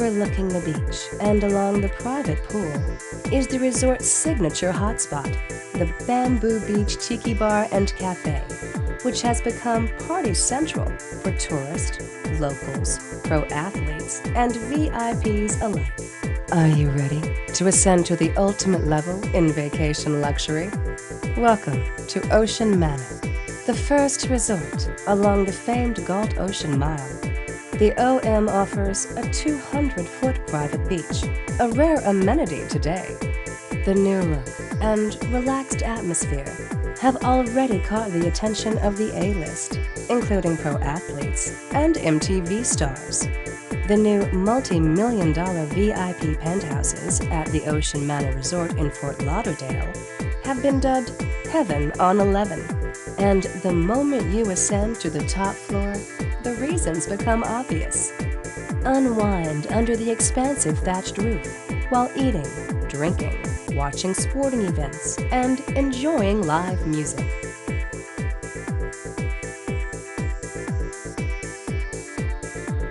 Overlooking the beach and along the private pool is the resort's signature hotspot, the Bamboo Beach Tiki Bar and Cafe, which has become party central for tourists, locals, pro athletes, and VIPs alike. Are you ready to ascend to the ultimate level in vacation luxury? Welcome to Ocean Manor, the first resort along the famed Galt Ocean Mile. The OM offers a 200-foot private beach, a rare amenity today. The new look and relaxed atmosphere have already caught the attention of the A-list, including pro athletes and MTV stars. The new multi-million-dollar VIP penthouses at the Ocean Manor Resort in Fort Lauderdale have been dubbed Heaven on 11. And the moment you ascend to the top floor, the reasons become obvious. Unwind under the expansive thatched roof while eating, drinking, watching sporting events, and enjoying live music.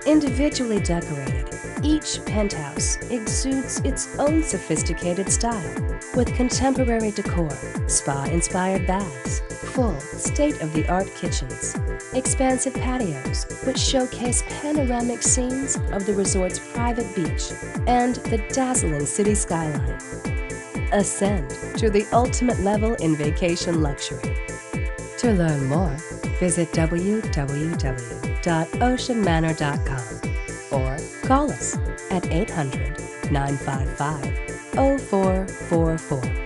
Individually decorated, each penthouse exudes its own sophisticated style with contemporary decor, spa-inspired baths, full state-of-the-art kitchens, expansive patios which showcase panoramic scenes of the resort's private beach and the dazzling city skyline. Ascend to the ultimate level in vacation luxury. To learn more, visit www.oceanmanor.com or call us at 800-955-0444.